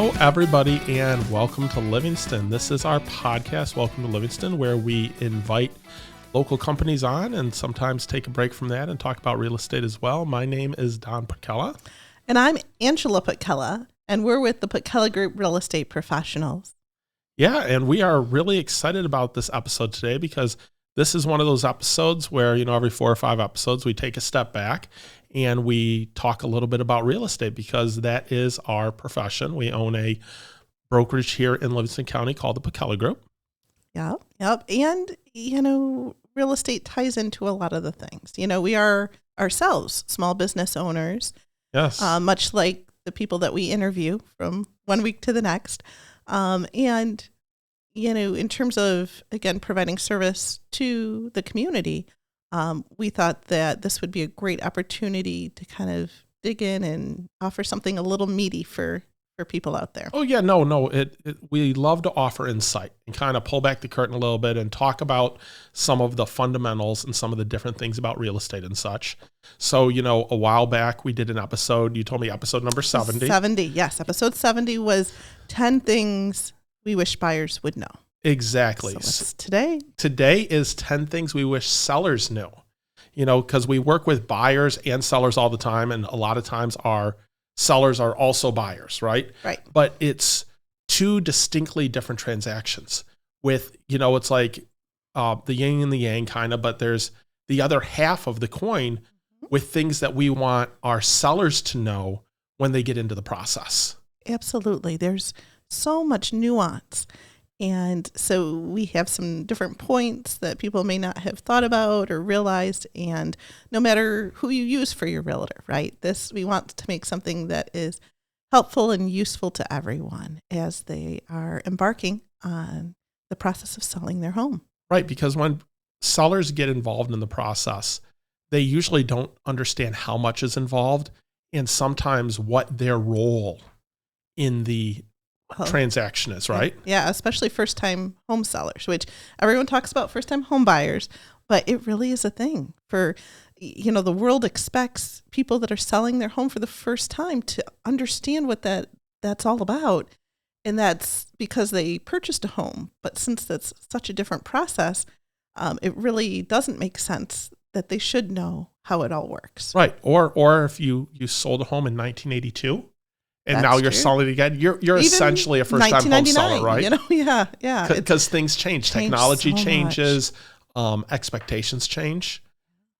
Hello, everybody, and welcome to Livingston. This is our podcast, Welcome to Livingston, where we invite local companies on and sometimes take a break from that and talk about real estate as well. My name is Don Putkela. And I'm Angela Putkela, and we're with the Putkela Group Real Estate Professionals. Yeah, and we are really excited about this episode today because this is one of those episodes where, every 4 or 5 episodes, we take a step back and we talk a little bit about real estate because that is our profession. We own a brokerage here in Livingston County called the Putkela Group. Yep. And, real estate ties into a lot of the things. We are ourselves small business owners. Yes. Much like the people that we interview from one week to the next. In terms of, again, providing service to the community, we thought that this would be a great opportunity to kind of dig in and offer something a little meaty for people out there. Oh, yeah. No. We love to offer insight and kind of pull back the curtain a little bit and talk about some of the fundamentals and some of the different things about real estate and such. So, a while back we did an episode. You told me episode number 70. 70, yes. Episode 70 was 10 things we wish buyers would know. Exactly. So what's today? Today is 10 things we wish sellers knew. Because we work with buyers and sellers all the time, and a lot of times our sellers are also buyers, right? Right. But it's 2 distinctly different transactions with, it's like the yin and the yang kind of, but there's the other half of the coin with things that we want our sellers to know when they get into the process. Absolutely. There's so much nuance. And so we have some different points that people may not have thought about or realized. And no matter who you use for your realtor, right? We want to make something that is helpful and useful to everyone as they are embarking on the process of selling their home. Right. Because when sellers get involved in the process, they usually don't understand how much is involved and sometimes what their role in the transaction is, right? Yeah, especially first-time home sellers, which everyone talks about first-time home buyers, but it really is a thing for, the world expects people that are selling their home for the first time to understand what that's all about. And that's because they purchased a home. But since that's such a different process, it really doesn't make sense that they should know how it all works. Right. Or if you sold a home in 1982, and now you're selling it again. You're essentially a first-time home seller, right? Yeah. Because things change. Technology changes, expectations change,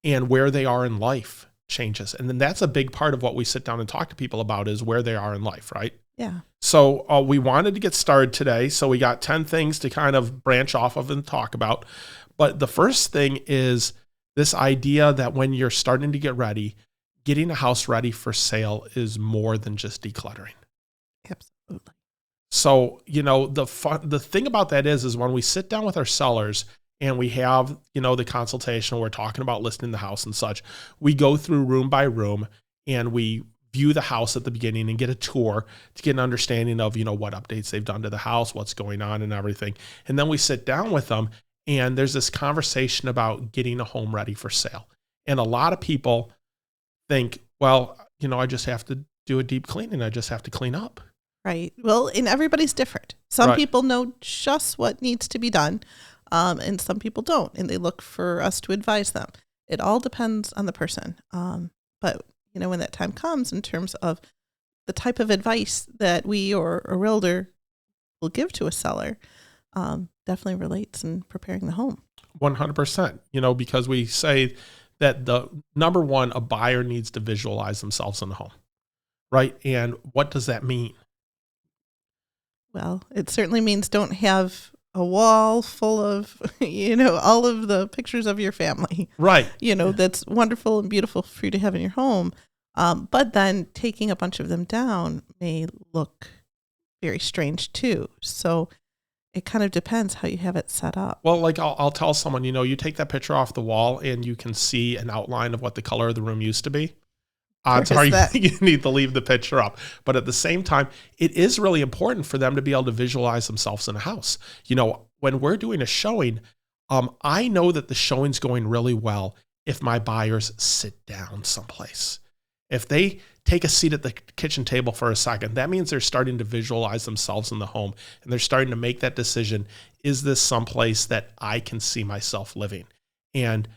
and where they are in life changes. And then that's a big part of what we sit down and talk to people about is where they are in life, right? Yeah. So we wanted to get started today. So we got 10 things to kind of branch off of and talk about. But the first thing is this idea that when you're starting to get ready, getting a house ready for sale is more than just decluttering. Absolutely. So, the thing about that is when we sit down with our sellers and we have, the consultation, we're talking about listing the house and such, we go through room by room and we view the house at the beginning and get a tour to get an understanding of, what updates they've done to the house, what's going on and everything. And then we sit down with them and there's this conversation about getting a home ready for sale. And a lot of people think, well, I just have to do a deep cleaning. I just have to clean up. Right. Well, and everybody's different. Some people know just what needs to be done, and some people don't, and they look for us to advise them. It all depends on the person. But, when that time comes in terms of the type of advice that we or a realtor will give to a seller, definitely relates in preparing the home. 100%, because we say that the number one, a buyer needs to visualize themselves in the home, right? And what does that mean? Well, it certainly means don't have a wall full of, all of the pictures of your family. Right. That's wonderful and beautiful for you to have in your home. But then taking a bunch of them down may look very strange too. So it kind of depends how you have it set up. Well, like I'll tell someone, you take that picture off the wall and you can see an outline of what the color of the room used to be. Odds are you need to leave the picture up. But at the same time, it is really important for them to be able to visualize themselves in a house. When we're doing a showing, I know that the showing's going really well if my buyers sit down someplace. If they take a seat at the kitchen table for a second, that means they're starting to visualize themselves in the home, and they're starting to make that decision. Is this someplace that I can see myself living? And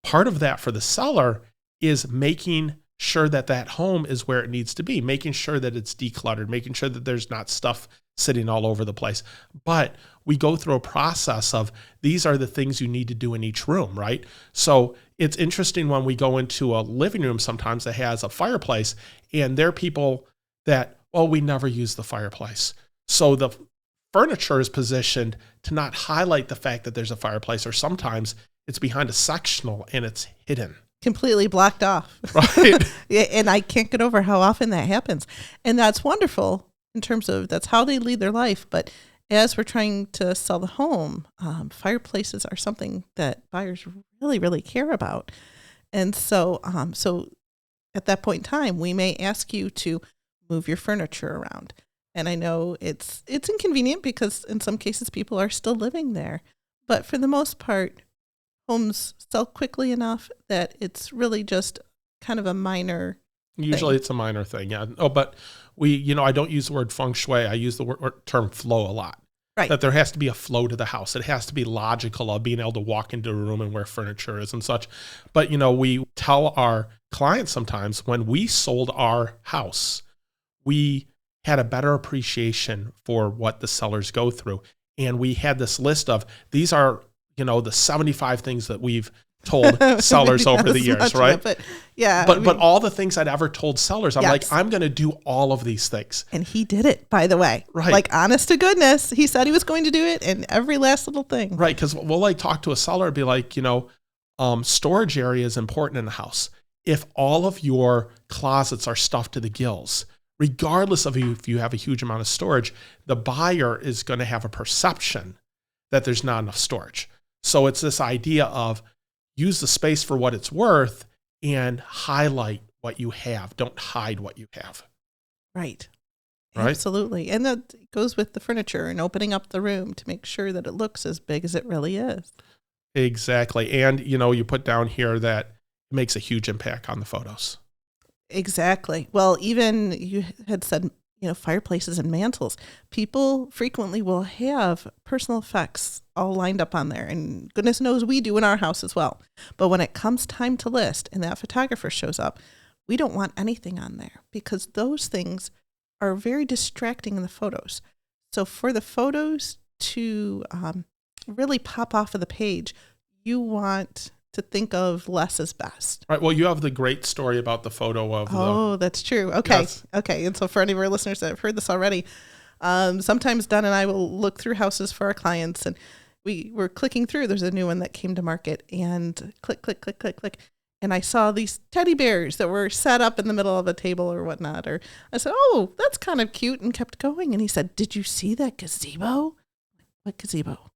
part of that for the seller is making sure that that home is where it needs to be, making sure that it's decluttered, making sure that there's not stuff sitting all over the place. But we go through a process of these are the things you need to do in each room, right? So it's interesting when we go into a living room sometimes that has a fireplace, and there are people that, well, we never use the fireplace. So the furniture is positioned to not highlight the fact that there's a fireplace, or sometimes it's behind a sectional and it's hidden. Completely blocked off. Right. Yeah, and I can't get over how often that happens. And that's wonderful in terms of that's how they lead their life. But as we're trying to sell the home, fireplaces are something that buyers really, really care about. And so at that point in time, we may ask you to move your furniture around. And I know it's inconvenient because in some cases people are still living there. But for the most part, homes sell quickly enough that it's really just kind of a minor Usually thing. it's a minor thing, yeah. Oh, but I don't use the word feng shui. I use the term flow a lot. Right. That there has to be a flow to the house. It has to be logical of being able to walk into a room and where furniture is and such. But, we tell our clients sometimes when we sold our house, we had a better appreciation for what the sellers go through. And we had this list of, these are, the 75 things that we've told sellers over the years, right? But yeah. But all the things I'd ever told sellers, I'm Yes. like, I'm going to do all of these things. And he did it, by the way. Right. Like, honest to goodness, he said he was going to do it, and every last little thing. Right, because we'll talk to a seller and be like, storage area is important in the house. If all of your closets are stuffed to the gills, regardless of if you have a huge amount of storage, the buyer is going to have a perception that there's not enough storage. So it's this idea of use the space for what it's worth and highlight what you have. Don't hide what you have. Right. Right? Absolutely. And that goes with the furniture and opening up the room to make sure that it looks as big as it really is. Exactly. And, you put down here that it makes a huge impact on the photos. Exactly. Well, even you had said, fireplaces and mantles. People frequently will have personal effects all lined up on there. And goodness knows we do in our house as well. But when it comes time to list and that photographer shows up, we don't want anything on there because those things are very distracting in the photos. So for the photos to really pop off of the page, you want to think of less as best. Right. Well, you have the great story about the photo of Oh, that's true. Okay. Yes. Okay. And so for any of our listeners that have heard this already, sometimes Don and I will look through houses for our clients and we were clicking through. There's a new one that came to market and click, click, click, click, click. And I saw these teddy bears that were set up in the middle of a table or whatnot. Or I said, oh, that's kind of cute, and kept going. And he said, did you see that gazebo? What gazebo?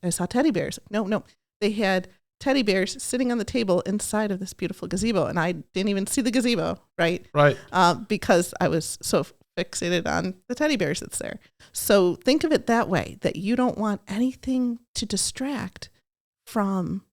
I saw teddy bears. No. They had teddy bears sitting on the table inside of this beautiful gazebo. And I didn't even see the gazebo, right? Right. Because I was so fixated on the teddy bears that's there. So think of it that way, that you don't want anything to distract from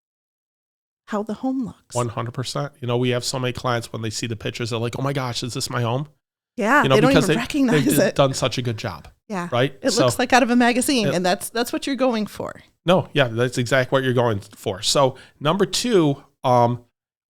how the home looks. 100%. We have so many clients when they see the pictures, they're like, oh my gosh, is this my home? Yeah, they don't even recognize they've it. done such a good job. Yeah. Right? It looks like out of a magazine, Yeah. and that's what you're going for. No, yeah, that's exactly what you're going for. So number 2,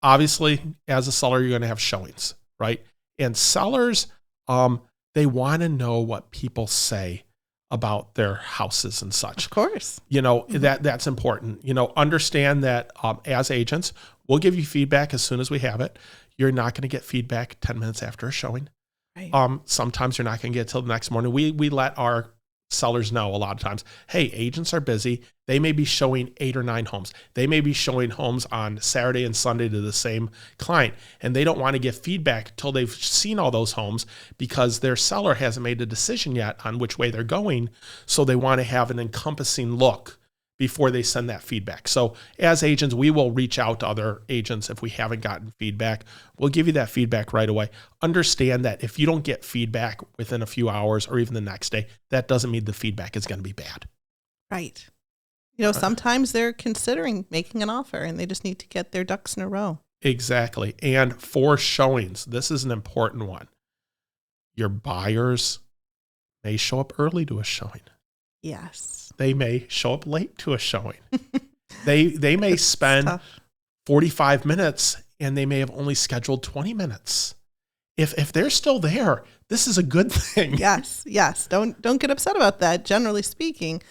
obviously, as a seller, you're going to have showings, right? And sellers, they want to know what people say about their houses and such. Of course. That's important. Understand that as agents, we'll give you feedback as soon as we have it. You're not going to get feedback 10 minutes after a showing. Right. Sometimes you're not going to get it till the next morning. We let our sellers know a lot of times, hey, agents are busy. They may be showing 8 or 9 homes. They may be showing homes on Saturday and Sunday to the same client, and they don't want to get feedback till they've seen all those homes because their seller hasn't made a decision yet on which way they're going. So they want to have an encompassing look before they send that feedback. So as agents, we will reach out to other agents if we haven't gotten feedback. We'll give you that feedback right away. Understand that if you don't get feedback within a few hours or even the next day, that doesn't mean the feedback is going to be bad. Right. Sometimes they're considering making an offer and they just need to get their ducks in a row. Exactly. And for showings, this is an important one. Your buyers may show up early to a showing. Yes. They may show up late to a showing. They may spend Tough. 45 minutes and they may have only scheduled 20 minutes. If they're still there, this is a good thing. Yes. Yes. Don't get upset about that. Generally speaking,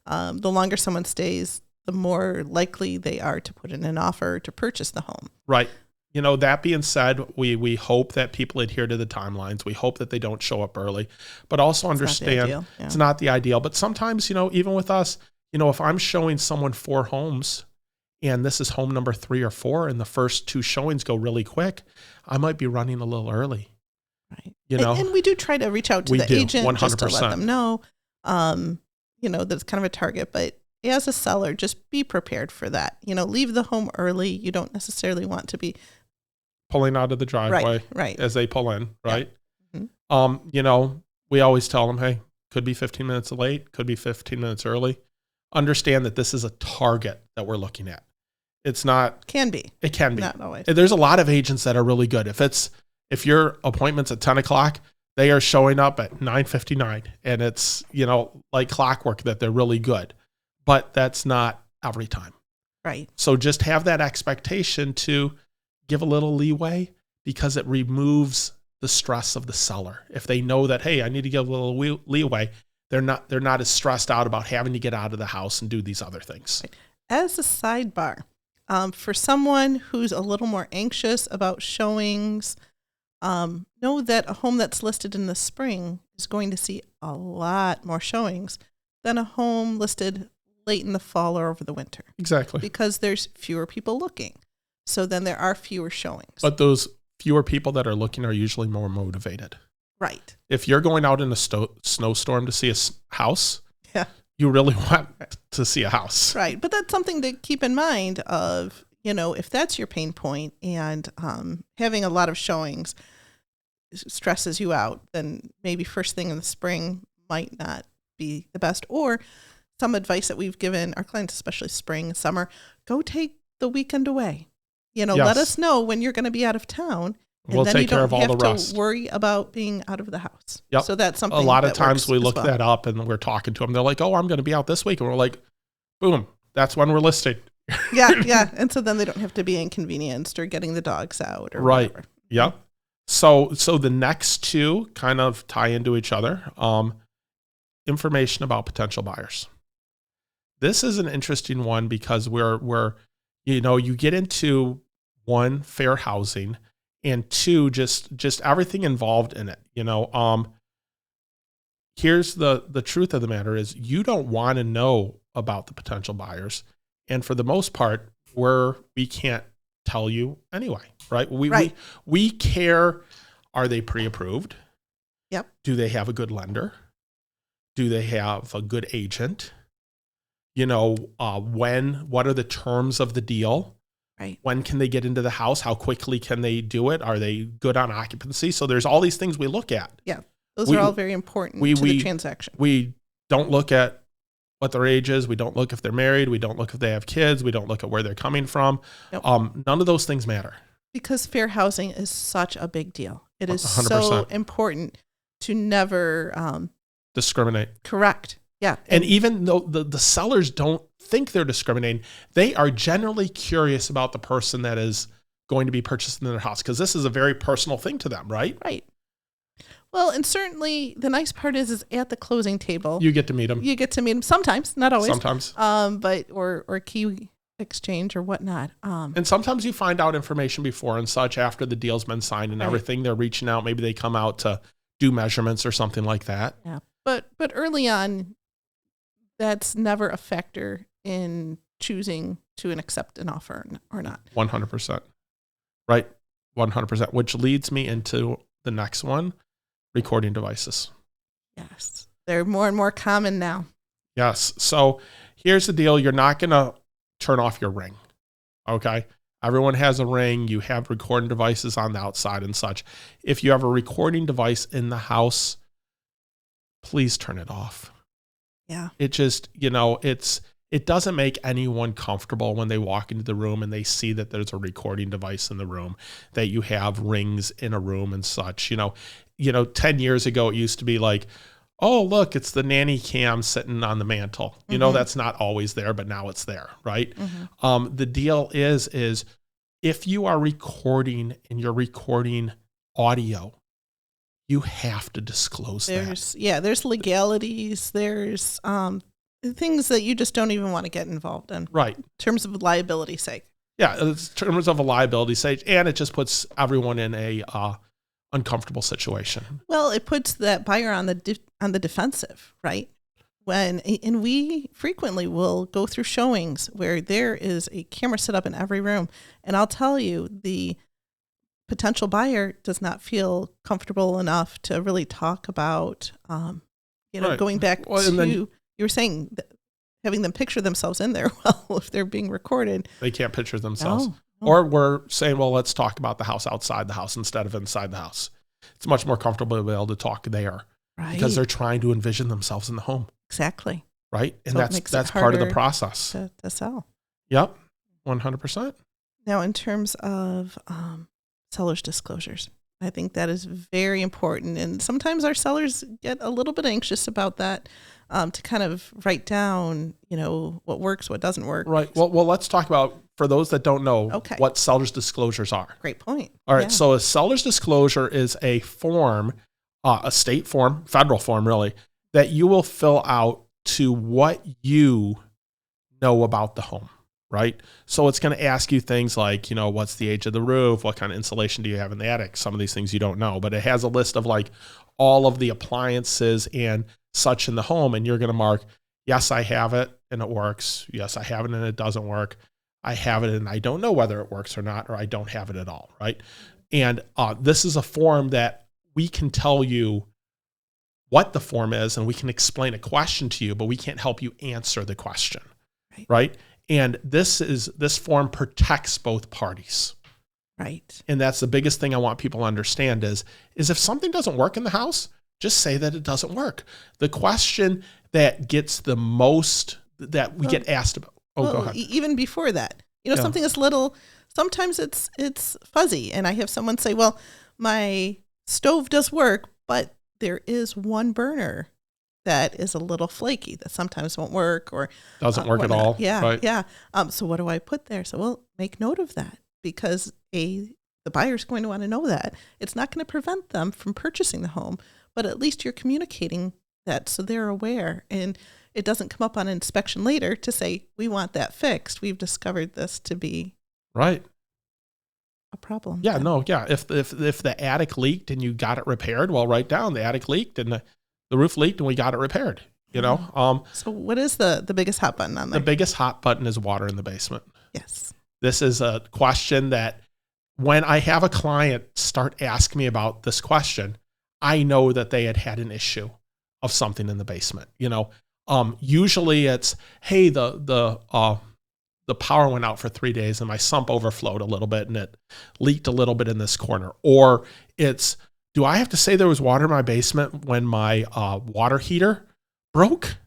the longer someone stays, the more likely they are to put in an offer to purchase the home. Right. That being said, we hope that people adhere to the timelines. We hope that they don't show up early, but also understand it's not the ideal. But sometimes, even with us, if I'm showing someone 4 homes and this is home number 3 or 4 and the first 2 showings go really quick, I might be running a little early. Right. And we do try to reach out to the agent 100%. just to let them know, that it's kind of a target, but as a seller, just be prepared for that. Leave the home early. You don't necessarily want to be pulling out of the driveway right. as they pull in, right? Yeah. Mm-hmm. We always tell them, hey, could be 15 minutes late, could be 15 minutes early. Understand that this is a target that we're looking at. It's not. It can be. Not always. There's a lot of agents that are really good. If your appointment's at 10 o'clock, they are showing up at 9:59 and it's, like clockwork that they're really good, but that's not every time. Right. So just have that expectation to give a little leeway because it removes the stress of the seller. If they know that, hey, I need to give a little leeway, they're not as stressed out about having to get out of the house and do these other things. Right. As a sidebar, for someone who's a little more anxious about showings, know that a home that's listed in the spring is going to see a lot more showings than a home listed late in the fall or over the winter. Exactly. Because there's fewer people looking. So then there are fewer showings. But those fewer people that are looking are usually more motivated. Right. If you're going out in a snowstorm to see a house, yeah, you really want to see a house. Right. But that's something to keep in mind of, if that's your pain point and having a lot of showings stresses you out, then maybe first thing in the spring might not be the best. Or some advice that we've given our clients, especially spring, summer, go take the weekend away. Yes. Let us know when you're going to be out of town. And we'll then take you don't care of all have the rest. to worry about being out of the house. Yep. So that's something. A lot of that times we works look as well. that up and we're talking to them. They're like, oh, I'm going to be out this week. And we're like, boom, that's when we're listing. Yeah. And so then they don't have to be inconvenienced or getting the dogs out or right. whatever. Yep. So the next 2 kind of tie into each other. Information about potential buyers. This is an interesting one because we're you get into 1, fair housing, and 2, just everything involved in it. Here's the truth of the matter is you don't want to know about the potential buyers. And for the most part, we can't tell you anyway, right? We care. Are they pre-approved? Yep. Do they have a good lender? Do they have a good agent? What are the terms of the deal? Right. When can they get into the house? How quickly can they do it? Are they good on occupancy? So there's all these things we look at. Yeah. Those are all very important to the transaction. We don't look at what their age is. We don't look if they're married. We don't look if they have kids. We don't look at where they're coming from. Nope. None of those things matter. Because fair housing is such a big deal. It is 100%. so important to never discriminate. Correct. Yeah. And even though the sellers don't think they're discriminating, they are generally curious about the person that is going to be purchasing their house because this is a very personal thing to them, right? Right. Well, and certainly the nice part is at the closing table, you get to meet them. You get to meet them sometimes, not always. Sometimes. But or key exchange or whatnot. And sometimes you find out information before and such after the deal's been signed and everything. They're reaching out. Maybe they come out to do measurements or something like that. Yeah. But early on, that's never a factor in choosing to accept an offer or not. 100%. Right. 100%. Which leads me into the next one, recording devices. Yes. They're more and more common now. Yes. So here's the deal. You're not going to turn off your Ring. Okay. Everyone has a Ring. You have recording devices on the outside and such. If you have a recording device in the house, please turn it off. Yeah. It just, it's it doesn't make anyone comfortable when they walk into the room and they see that there's a recording device in the room, that you have rings in a room and such. 10 years ago, it used to be like, oh, look, it's the nanny cam sitting on the mantle. That's not always there, but now it's there, right? The deal is if you are recording and you're recording audio, you have to disclose that. There's legalities. There's things that you just don't even want to get involved in. Right. In terms of liability sake. Yeah, in terms of a liability sake, and it just puts everyone in a uncomfortable situation. Well, it puts that buyer on the defensive, right? And we frequently will go through showings where there is a camera set up in every room, and I'll tell you, the potential buyer does not feel comfortable enough to really talk about, Right. going back to you were saying that having them picture themselves in there. Well, if they're being recorded, They can't picture themselves. No. Or we're saying, well, let's talk about the house outside the house instead of inside the house. It's much more comfortable to be able to talk there, right? because they're trying to envision themselves in the home. Exactly. Right. And So it makes that's it part of the harder process. to sell. Yep. 100%. Now, in terms of sellers' disclosures, I think that is very important. And sometimes our sellers get a little bit anxious about that, to kind of write down, what works, what doesn't work. Right. Well, let's talk about, for those that don't know, what seller's disclosures are. Great point. All right. Yeah. So a seller's disclosure is a form, a state form, federal form really, that you will fill out to what you know about the home. Right. So it's going to ask you things like, what's the age of the roof? What kind of insulation do you have in the attic? Some of these things you don't know, but it has a list of like all of the appliances and such in the home. And you're going to mark, yes, I have it and it works. Yes, I have it and it doesn't work. I have it and I don't know whether it works or not, or I don't have it at all. Right. And this is a form that we can tell you what the form is and we can explain a question to you, but we can't help you answer the question. Right. And this form protects both parties. Right. And that's the biggest thing I want people to understand is if something doesn't work in the house, just say that it doesn't work. The question that gets the most that we get asked about. Go ahead. Even before that, something is little, sometimes it's fuzzy. And I have someone say, well, my stove does work, but there is one burner that is a little flaky that sometimes won't work or doesn't work at all. Yeah. Right? Yeah. So what do I put there? So, well, make note of that, because the buyer's going to want to know that. It's not going to prevent them from purchasing the home, but at least you're communicating that so they're aware, and it doesn't come up on inspection later to say, we want that fixed. We've discovered this to be right. a problem. Yeah, no, yeah. If the attic leaked and you got it repaired, well, write down the attic leaked and the roof leaked and we got it repaired. So what is the biggest hot button on there? The biggest hot button is water in the basement. Yes. This is a question that when I have a client start asking me about this question, I know that they had an issue of something in the basement. Usually it's, hey, the power went out for 3 days and my sump overflowed a little bit and it leaked a little bit in this corner. Or it's, do I have to say there was water in my basement when my water heater broke,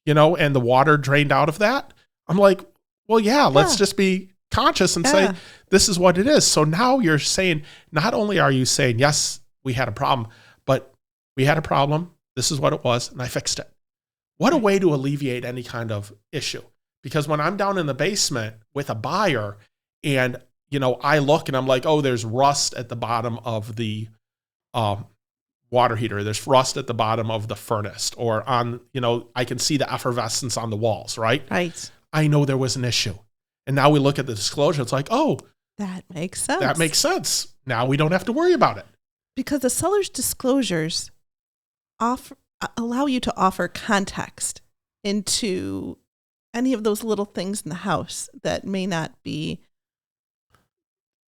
and the water drained out of that? I'm like, well, yeah, let's just be conscious and say, this is what it is. So now you're saying, not only are you saying, yes, we had a problem, but we had a problem. This is what it was. And I fixed it. What a way to alleviate any kind of issue. Because when I'm down in the basement with a buyer and, I look and I'm like, oh, there's rust at the bottom of the water heater. There's rust at the bottom of the furnace, or on, I can see the effervescence on the walls, right? Right. I know there was an issue. And now we look at the disclosure. It's like, oh, that makes sense. That makes sense. Now we don't have to worry about it. Because the seller's disclosures allow you to offer context into any of those little things in the house that may not be,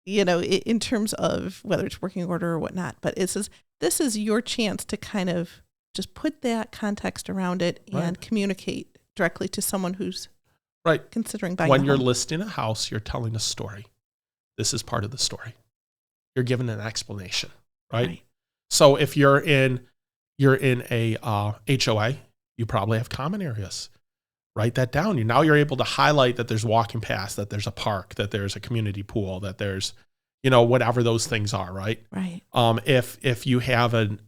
in terms of whether it's working order or whatnot. But this is your chance to kind of just put that context around it and communicate directly to someone who's considering buying When a you're home. listing a house, you're telling a story. This is part of the story. You're giving an explanation, right? So if you're in a HOA, you probably have common areas, write that down. Now you're able to highlight that there's walking paths, that there's a park, that there's a community pool, that there's, whatever those things are, right? Right. If you have an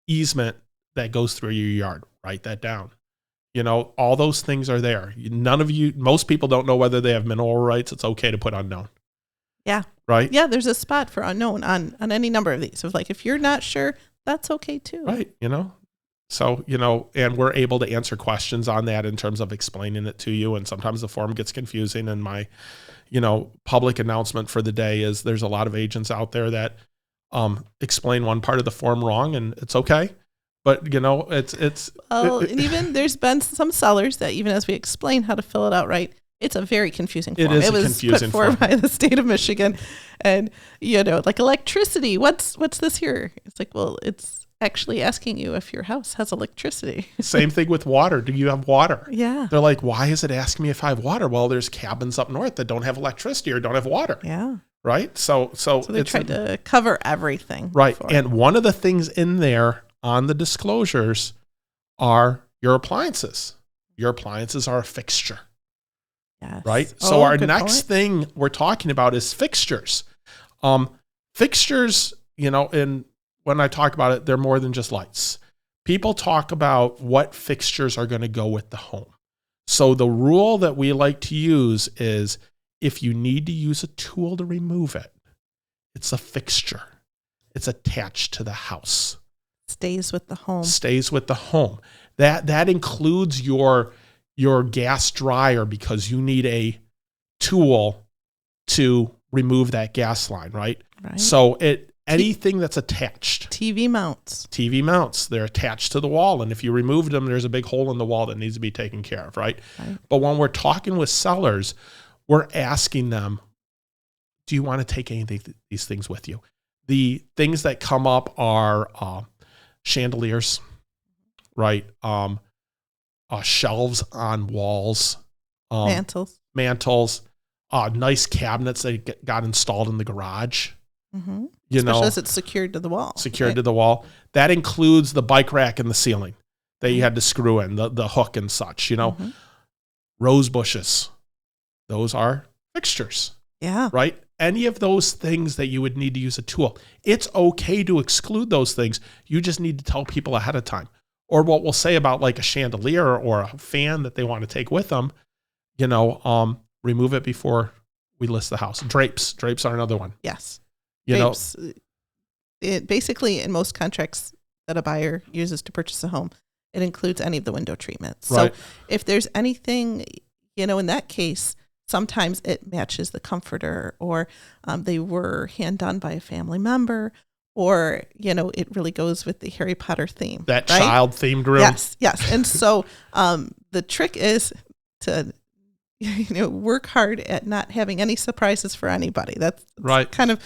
easement that goes through your yard, write that down. All those things are there. Most people don't know whether they have mineral rights. It's okay to put unknown. Yeah. Right? Yeah, there's a spot for unknown on any number of these. So like if you're not sure, that's okay too. Right. So, and we're able to answer questions on that in terms of explaining it to you. And sometimes the form gets confusing. And my, public announcement for the day is there's a lot of agents out there that explain one part of the form wrong, and it's okay. But, and even there's been some sellers that even as we explain how to fill it out right, it's a very confusing form. It was confusing put forward by the state of Michigan. And, like electricity, what's this here? It's like, well, it's actually asking you if your house has electricity. Same thing with water. Do you have water? Yeah. They're like, why is it asking me if I have water? Well, there's cabins up north that don't have electricity or don't have water. Yeah. Right? So they tried to cover everything. Right. And one of the things in there on the disclosures are your appliances. Your appliances are a fixture. Yes. Right. So our next thing we're talking about is fixtures. Fixtures, and when I talk about it, they're more than just lights. People talk about what fixtures are going to go with the home. So the rule that we like to use is if you need to use a tool to remove it, it's a fixture. It's attached to the house. Stays with the home. Stays with the home. That includes your gas dryer because you need a tool to remove that gas line, right? Right. So anything that's attached. TV mounts. They're attached to the wall. And if you remove them, there's a big hole in the wall that needs to be taken care of, right? But when we're talking with sellers, we're asking them, do you want to take any of these things with you? The things that come up are chandeliers, right? Shelves on walls, mantles, nice cabinets that got installed in the garage. Mm-hmm. Especially as it's secured to the wall. To the wall. That includes the bike rack in the ceiling that you had to screw in, the hook and such, Mm-hmm. Rose bushes. Those are fixtures. Yeah. Right? Any of those things that you would need to use a tool. It's okay to exclude those things. You just need to tell people ahead of time. Or what we'll say about like a chandelier or a fan that they want to take with them, remove it before we list the house. Drapes are another one. Yes. Drapes, it basically in most contracts that a buyer uses to purchase a home, it includes any of the window treatments. Right. So if there's anything, in that case, sometimes it matches the comforter or they were hand done by a family member or, it really goes with the Harry Potter theme. That child themed room. Yes. And so the trick is to work hard at not having any surprises for anybody. That's right. Kind of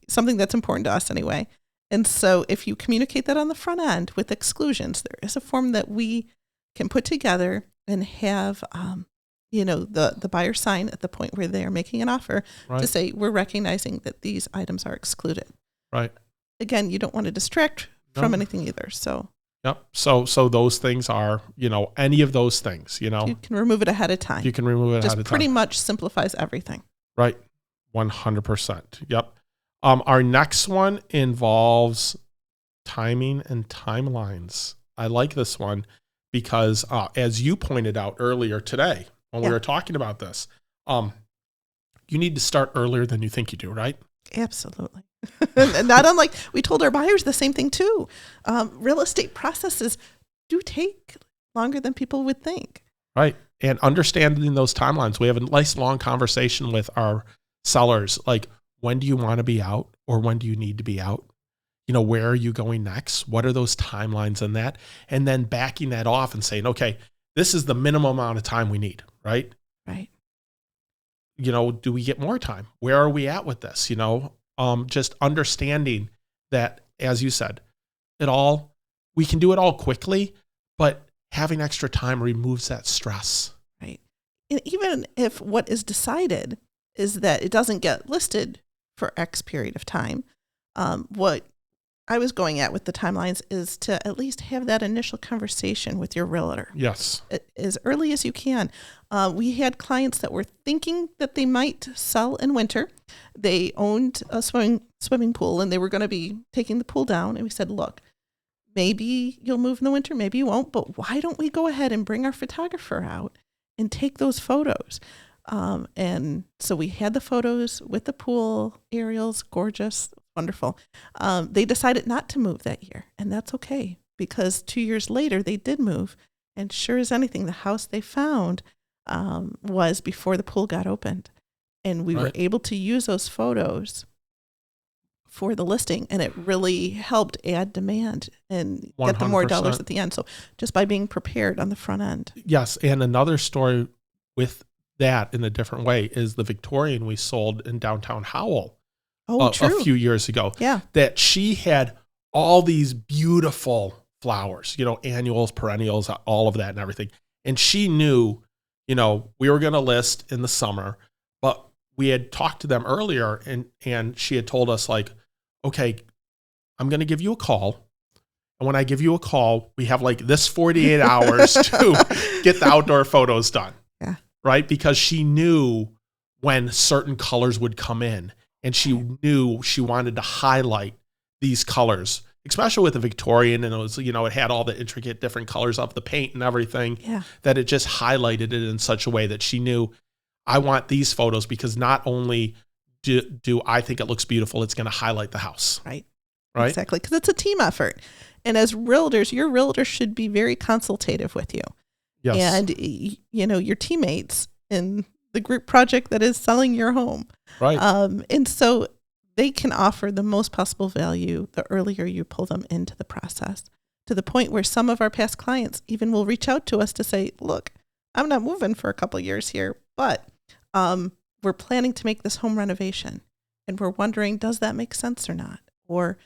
something that's important to us anyway. And so if you communicate that on the front end with exclusions, there is a form that we can put together and have, the buyer sign at the point where they are making an offer to say, we're recognizing that these items are excluded. Right. Again, you don't want to distract from anything either. So. Yep. So those things are, any of those things, You can remove it ahead of time. You can remove it ahead of time. Just pretty much simplifies everything. Right. 100%. Yep. Our next one involves timing and timelines. I like this one because as you pointed out earlier today when we were talking about this, you need to start earlier than you think you do, right? Absolutely. And not unlike, we told our buyers the same thing too. Real estate processes do take longer than people would think. Right. And understanding those timelines. We have a nice long conversation with our sellers. Like, when do you want to be out or when do you need to be out? Where are you going next? What are those timelines in that? And then backing that off and saying, okay, this is the minimum amount of time we need, right? Right. Do we get more time? Where are we at with this? Just understanding that, as you said, we can do it all quickly, but having extra time removes that stress. Right. And even if what is decided is that it doesn't get listed for X period of time, what I was going at with the timelines is to at least have that initial conversation with your realtor. Yes. As early as you can. We had clients that were thinking that they might sell in winter. They owned a swimming pool and they were going to be taking the pool down. And we said, look, maybe you'll move in the winter, maybe you won't, but why don't we go ahead and bring our photographer out and take those photos? And so we had the photos with the pool, aerials, gorgeous, wonderful. They decided not to move that year, and that's okay because 2 years later they did move. And sure as anything, the house they found was before the pool got opened. And we were able to use those photos for the listing, and it really helped add demand and 100%. Get the more dollars at the end. So just by being prepared on the front end. Yes, and another story with that in a different way is the Victorian we sold in downtown Howell a few years ago. Yeah. That she had all these beautiful flowers, annuals, perennials, all of that and everything. And she knew, we were going to list in the summer, but we had talked to them earlier and she had told us like, okay, I'm going to give you a call. And when I give you a call, we have like this 48 hours to get the outdoor photos done. Yeah. Right. Because she knew when certain colors would come in and she knew she wanted to highlight these colors, especially with the Victorian. And it was, it had all the intricate different colors of the paint and everything that it just highlighted it in such a way that she knew I want these photos because not only do I think it looks beautiful, it's going to highlight the house. Right. Exactly. Because it's a team effort. And as realtors, your realtor should be very consultative with you. Yes. And, your teammates in the group project that is selling your home. Right. And so they can offer the most possible value the earlier you pull them into the process, to the point where some of our past clients even will reach out to us to say, look, I'm not moving for a couple of years here, but we're planning to make this home renovation. And we're wondering, does that make sense or not? Or,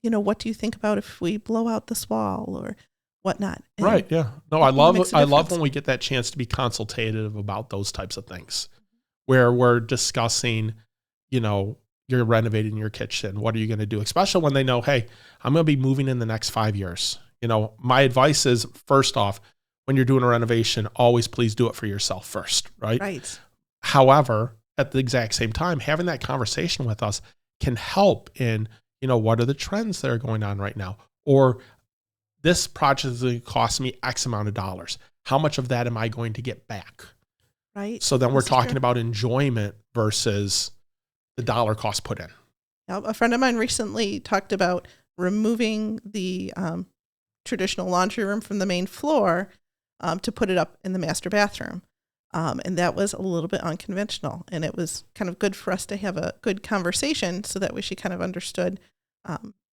what do you think about if we blow out this wall or whatnot? And right. Yeah. No, I love when we get that chance to be consultative about those types of things where we're discussing, you're renovating your kitchen. What are you going to do? Especially when they know, hey, I'm going to be moving in the next 5 years. My advice is, first off, when you're doing a renovation, always please do it for yourself first. Right. Right. However, at the exact same time, having that conversation with us can help in, what are the trends that are going on right now? Or this project is going to cost me X amount of dollars. How much of that am I going to get back? Right. So then we're talking about enjoyment versus the dollar cost put in. Now, a friend of mine recently talked about removing the traditional laundry room from the main floor to put it up in the master bathroom. And that was a little bit unconventional. And it was kind of good for us to have a good conversation so that way she kind of understood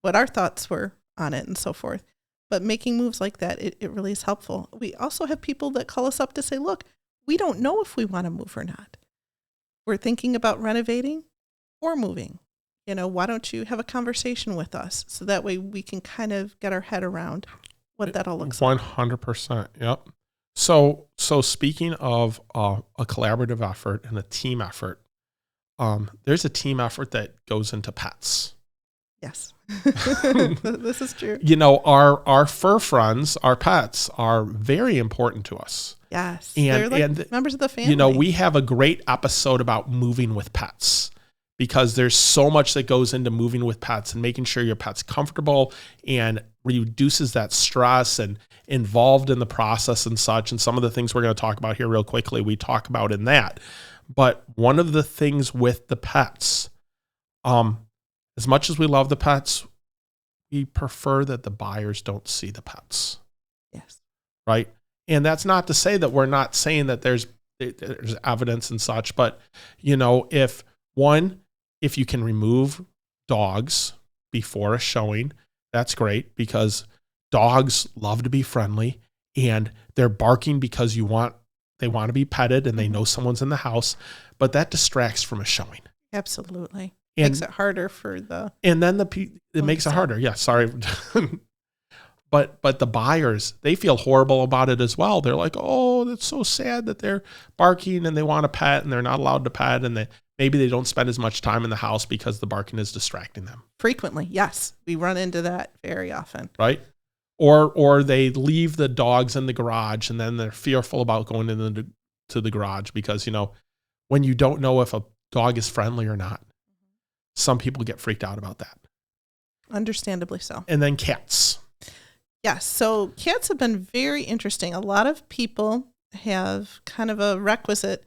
what our thoughts were on it and so forth. But making moves like that, it really is helpful. We also have people that call us up to say, look, we don't know if we want to move or not. We're thinking about renovating or moving. Why don't you have a conversation with us so that way we can kind of get our head around what that all looks like. 100%. Yep. So speaking of a collaborative effort and a team effort, there's a team effort that goes into pets. Yes, this is true. Our fur friends, our pets, are very important to us. Yes, they're like members of the family. We have a great episode about moving with pets because there's so much that goes into moving with pets and making sure your pet's comfortable and reduces that stress and involved in the process and such. And some of the things we're going to talk about here real quickly, we talk about in that. But one of the things with the pets, as much as we love the pets, we prefer that the buyers don't see the pets. Yes. Right. And that's not to say that we're not saying that there's evidence and such, but if you can remove dogs before a showing, that's great because dogs love to be friendly and they're barking because they want to be petted and they know someone's in the house, but that distracts from a showing. Absolutely. And makes it harder for the... And then it makes it harder. Yeah, sorry. But the buyers, they feel horrible about it as well. They're like, oh, that's so sad that they're barking and they want a pet and they're not allowed to pet and maybe they don't spend as much time in the house because the barking is distracting them. Frequently, yes. We run into that very often. Right? Or they leave the dogs in the garage and then they're fearful about going to the garage because, when you don't know if a dog is friendly or not, some people get freaked out about that. Understandably so. And then cats. Yes. So cats have been very interesting. A lot of people have kind of a requisite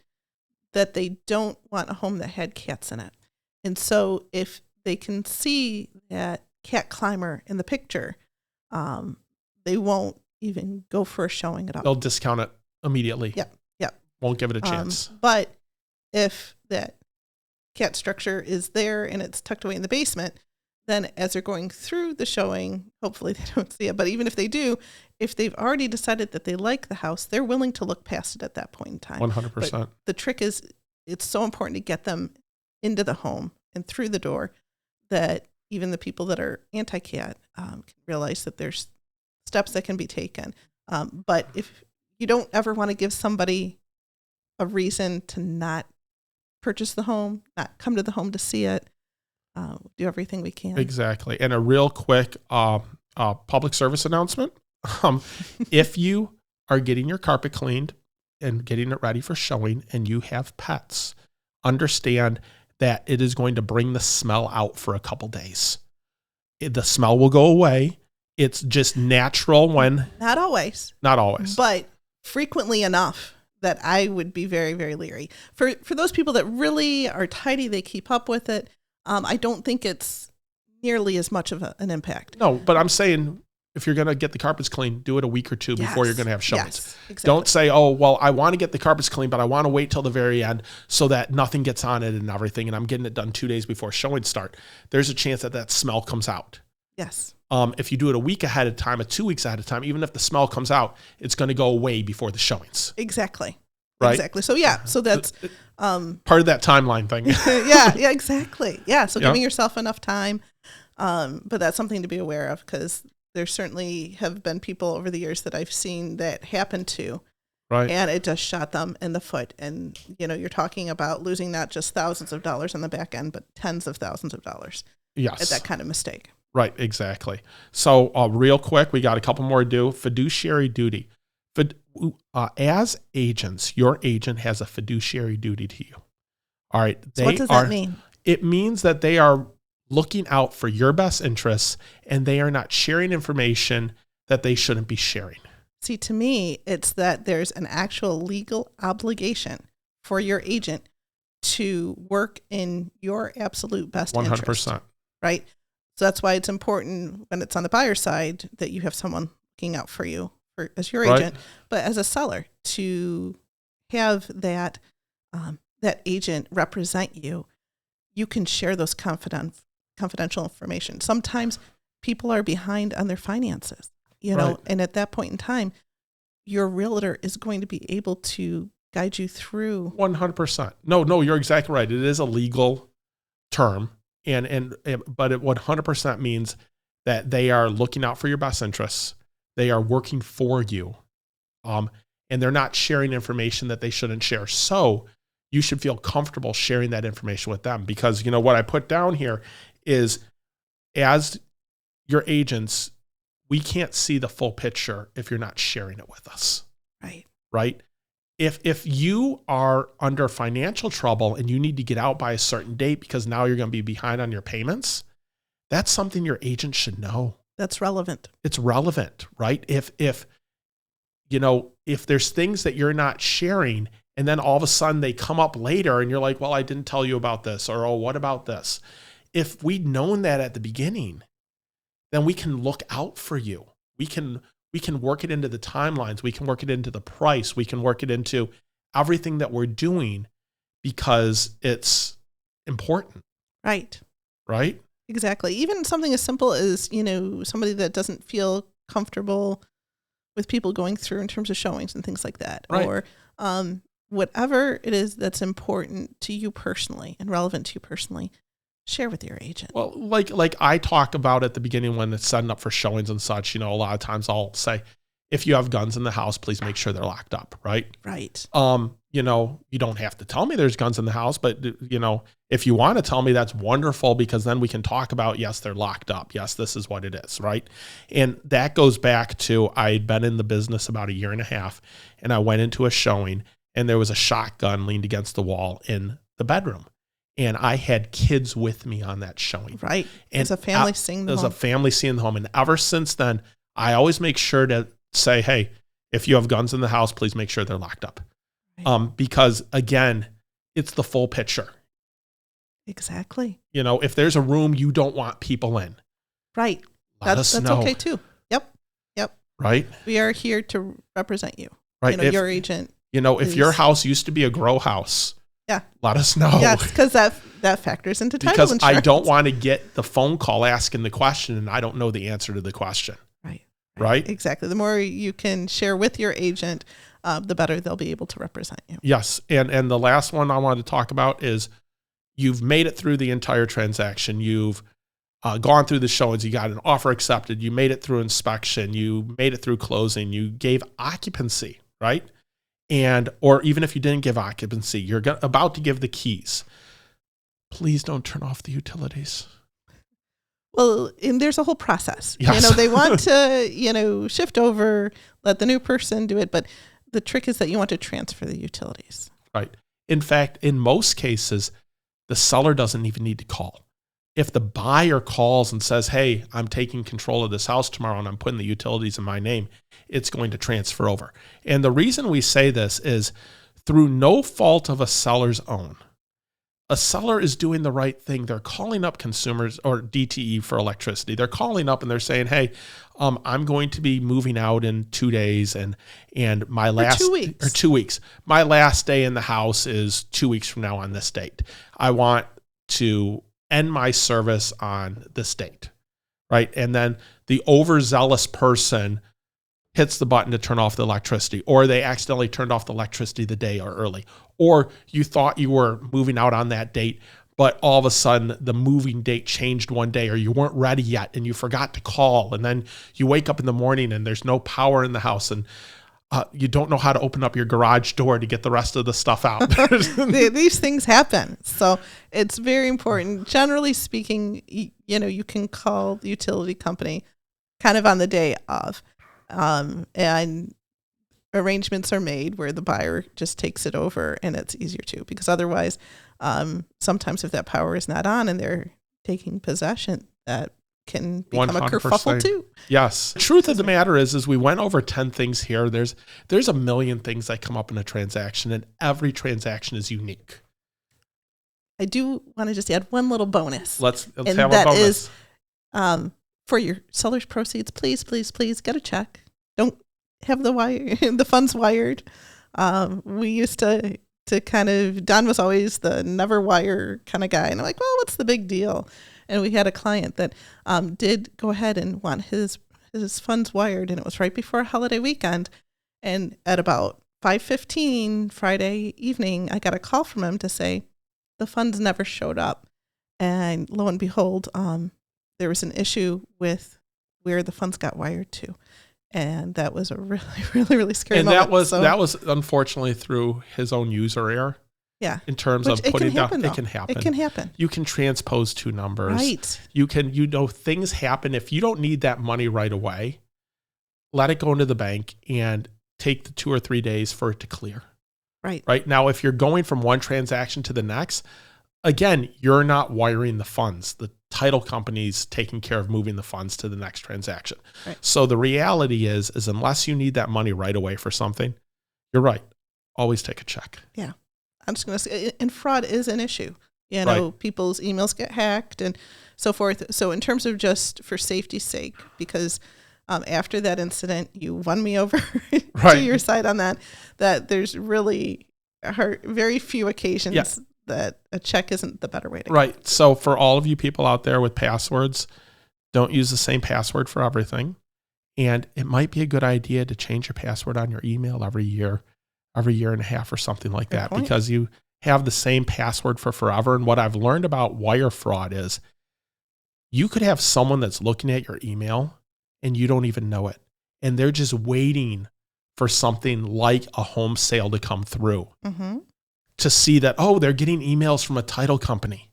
that they don't want a home that had cats in it. And so if they can see that cat climber in the picture, they won't even go for a showing at all. They'll discount it immediately. Yep. Won't give it a chance. But if that cat structure is there and it's tucked away in the basement, then as they're going through the showing, hopefully they don't see it. But even if they do, if they've already decided that they like the house, they're willing to look past it at that point in time. 100%. But the trick is it's so important to get them into the home and through the door that even the people that are anti-cat can realize that there's steps that can be taken. But if you don't ever want to give somebody a reason to not purchase the home, not come to the home to see it, do everything we can. Exactly. And a real quick public service announcement. If you are getting your carpet cleaned and getting it ready for showing and you have pets, understand that it is going to bring the smell out for a couple days. The smell will go away. It's just natural when... Not always. Not always. But frequently enough that I would be very, very leery. For those people that really are tidy, they keep up with it, I don't think it's nearly as much of an impact. No, but I'm saying if you're going to get the carpets clean, do it a week or two before you're going to have showings. Yes, exactly. Don't say, oh, well, I want to get the carpets clean, but I want to wait till the very end so that nothing gets on it and everything, and I'm getting it done 2 days before showings start. There's a chance that smell comes out. Yes. If you do it a week ahead of time, or 2 weeks ahead of time, even if the smell comes out, it's going to go away before the showings. Exactly. Right? Exactly. So yeah, so that's part of that timeline thing. yeah, exactly. Yeah. So giving yourself enough time. But that's something to be aware of because there certainly have been people over the years that I've seen that happen to. Right. And it just shot them in the foot. And, you're talking about losing not just thousands of dollars on the back end, but tens of thousands of dollars. Yes. At that kind of mistake. Right, exactly. So real quick, we got a couple more to do. Fiduciary duty. As agents, your agent has a fiduciary duty to you. All right. So what does that mean? It means that they are looking out for your best interests and they are not sharing information that they shouldn't be sharing. See, to me, it's that there's an actual legal obligation for your agent to work in your absolute best 100%. interest. Right? So that's why it's important when it's on the buyer side that you have someone looking out for you as your agent, but as a seller to have that that agent represent you. You can share those confidential information. Sometimes people are behind on their finances, and at that point in time, your realtor is going to be able to guide you through. 100%. No, you're exactly right. It is a legal term. But it 100% means that they are looking out for your best interests. They are working for you. And they're not sharing information that they shouldn't share. So you should feel comfortable sharing that information with them because, what I put down here is as your agents, we can't see the full picture if you're not sharing it with us. Right? If you are under financial trouble and you need to get out by a certain date because now you're going to be behind on your payments, that's something your agent should know. That's relevant. It's relevant, right? If there's things that you're not sharing and then all of a sudden they come up later and you're like, well, I didn't tell you about this, or, oh, what about this? If we'd known that at the beginning, then we can look out for you. We can work it into the timelines. We can work it into the price. We can work it into everything that we're doing because it's important. Right. Right? Exactly. Even something as simple as, somebody that doesn't feel comfortable with people going through in terms of showings and things like that. Right. Or whatever it is that's important to you personally and relevant to you personally, share with your agent. Well, like I talk about at the beginning when it's setting up for showings and such, a lot of times I'll say, if you have guns in the house, please make sure they're locked up, right? Right. you don't have to tell me there's guns in the house, but if you want to tell me, that's wonderful, because then we can talk about, yes, they're locked up. Yes, this is what it is. Right. And that goes back to, I'd been in the business about 1.5 years, and I went into a showing, and there was a shotgun leaned against the wall in the bedroom. And I had kids with me on that showing. Right. And As a family seeing the home. As a family seeing the home. And ever since then, I always make sure to say, hey, if you have guns in the house, please make sure they're locked up. Right. Because again, it's the full picture. Exactly. If there's a room you don't want people in. Right. That's know. Okay too. Yep. Right. We are here to represent you. Right. Your agent. If your house used to be a grow house. Yeah. Let us know. Yes, because that factors into title insurance. Because I don't want to get the phone call asking the question and I don't know the answer to the question. Right? Exactly. The more you can share with your agent, the better they'll be able to represent you. Yes. And the last one I wanted to talk about is, you've made it through the entire transaction. You've gone through the showings. You got an offer accepted. You made it through inspection. You made it through closing. You gave occupancy, right? Or even if you didn't give occupancy, you're about to give the keys. Please don't turn off the utilities. Well, and there's a whole process. Yes. They want to, shift over, let the new person do it. But the trick is that you want to transfer the utilities. Right. In fact, in most cases, the seller doesn't even need to call. If the buyer calls and says, hey, I'm taking control of this house tomorrow and I'm putting the utilities in my name, it's going to transfer over. And the reason we say this is, through no fault of a seller's own, a seller is doing the right thing. They're calling up consumers, or DTE for electricity. They're calling up and they're saying, hey, I'm going to be moving out in 2 days and my last, 2 weeks. Or 2 weeks. My last day in the house is 2 weeks from now on this date. I want to end my service on this date, right? And then the overzealous person hits the button to turn off the electricity, or they accidentally turned off the electricity the day or early, or you thought you were moving out on that date, but all of a sudden the moving date changed one day, or you weren't ready yet and you forgot to call. And then you wake up in the morning and there's no power in the house, and you don't know how to open up your garage door to get the rest of the stuff out. These things happen. So it's very important. Generally speaking, you can call the utility company kind of on the day of, and arrangements are made where the buyer just takes it over, and it's easier too, because otherwise, sometimes if that power is not on and they're taking possession, that can become 100%. A kerfuffle too. Yes. The truth of the matter is we went over 10 things here. There's a million things that come up in a transaction, and every transaction is unique. I do want to just add one little bonus. Let's have and a that bonus. Is, for your seller's proceeds, please get a check. Don't have the funds wired. We used to kind of, Don was always the never wire kind of guy. And I'm like, well, what's the big deal? And we had a client that did go ahead and want his funds wired, and it was right before a holiday weekend. And at about 5:15 Friday evening, I got a call from him to say the funds never showed up. And lo and behold, there was an issue with where the funds got wired to. And that was a really, really, really scary moment. And that was unfortunately through his own user error. Yeah. In terms of putting down, it can happen. It can happen. You can transpose two numbers. Right. You can, things happen. If you don't need that money right away, let it go into the bank and take the 2 or 3 days for it to clear. Right. Right. Now, if you're going from one transaction to the next, again, you're not wiring the funds. The title company's taking care of moving the funds to the next transaction. Right. So the reality is unless you need that money right away for something, you're right. Always take a check. Yeah. I'm just going to say, and fraud is an issue. Right. People's emails get hacked and so forth. So in terms of just for safety's sake, because after that incident, you won me over to your side on that there's really very few occasions that a check isn't the better way to go. Right. So for all of you people out there with passwords, don't use the same password for everything. And it might be a good idea to change your password on your email every year and a half or something like that, because you have the same password for forever. And what I've learned about wire fraud is you could have someone that's looking at your email and you don't even know it. And they're just waiting for something like a home sale to come through, Mm-hmm. to see that, oh, they're getting emails from a title company.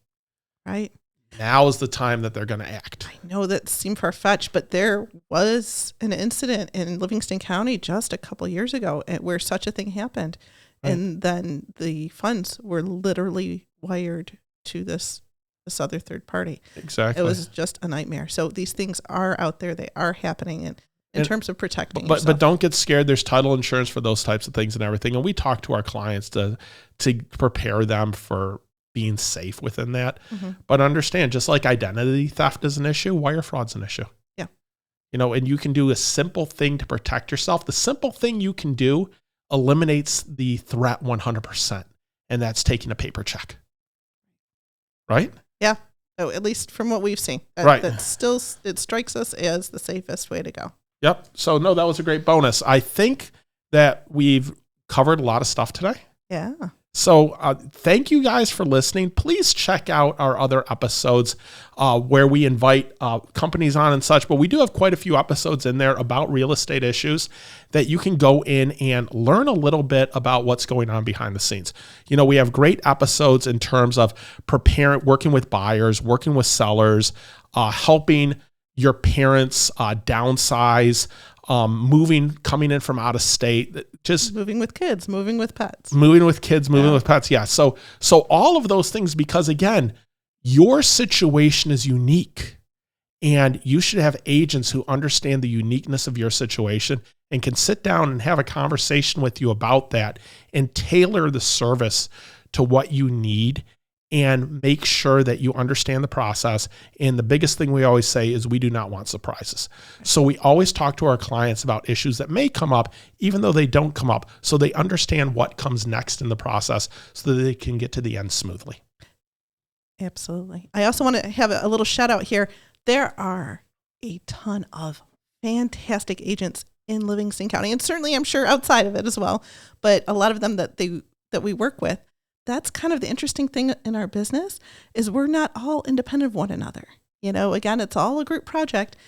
Right. Now is the time that they're going to act. I know that seemed far-fetched, but there was an incident in Livingston County just a couple years ago where such a thing happened. Right. And then the funds were literally wired to this other third party. Exactly. It was just a nightmare. So these things are out there. They are happening in terms of protecting yourself. But don't get scared. There's title insurance for those types of things and everything. And we talk to our clients to prepare them for being safe within that. Mm-hmm. But understand, just like identity theft is an issue, wire fraud's an issue. Yeah. And you can do a simple thing to protect yourself. The simple thing you can do eliminates the threat 100%. And that's taking a paper check. Right? Yeah. Oh, at least from what we've seen. Right. That still, it strikes us as the safest way to go. Yep. So no, that was a great bonus. I think that we've covered a lot of stuff today. Yeah. So thank you guys for listening. Please check out our other episodes where we invite companies on and such. But we do have quite a few episodes in there about real estate issues that you can go in and learn a little bit about what's going on behind the scenes. We have great episodes in terms of working with buyers, working with sellers, helping your parents downsize, coming in from out of state, just moving with kids, moving with pets. Moving with kids, moving with pets. Yeah. So all of those things, because again, your situation is unique and you should have agents who understand the uniqueness of your situation and can sit down and have a conversation with you about that and tailor the service to what you need and make sure that you understand the process. And the biggest thing we always say is we do not want surprises. So we always talk to our clients about issues that may come up, even though they don't come up, so they understand what comes next in the process so that they can get to the end smoothly. Absolutely. I also want to have a little shout out here. There are a ton of fantastic agents in Livingston County, and certainly I'm sure outside of it as well, but a lot of them that we work with. That's kind of the interesting thing in our business is we're not all independent of one another. Again, it's all a group project,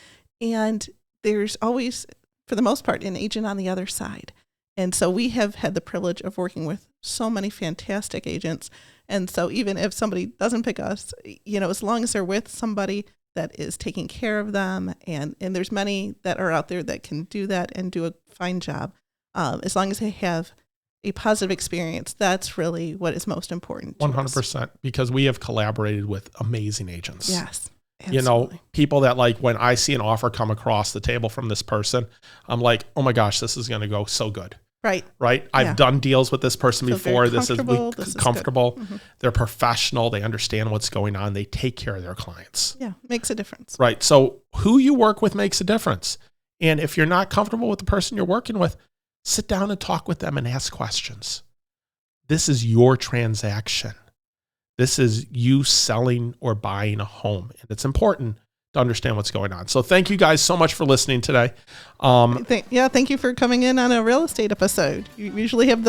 and there's always, for the most part, an agent on the other side. And so we have had the privilege of working with so many fantastic agents. And so even if somebody doesn't pick us, as long as they're with somebody that is taking care of them, and there's many that are out there that can do that and do a fine job, as long as they have a positive experience, that's really what is most important. 100%, because we have collaborated with amazing agents. Yes. Absolutely. People that when I see an offer come across the table from this person, I'm like, oh my gosh, this is going to go so good. Right. Right. I've done deals with this person before. This is comfortable. Mm-hmm. They're professional. They understand what's going on. They take care of their clients. Yeah. Makes a difference. Right. So who you work with makes a difference. And if you're not comfortable with the person you're working with, sit down and talk with them and ask questions. This is your transaction. This is you selling or buying a home. And it's important to understand what's going on. So thank you guys so much for listening today. Thank you for coming in on a real estate episode. You usually have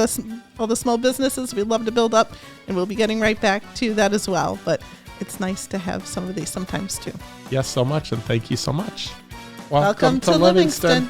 all the small businesses we love to build up, and we'll be getting right back to that as well. But it's nice to have some of these sometimes too. Yes, so much. And thank you so much. Welcome to Livingston.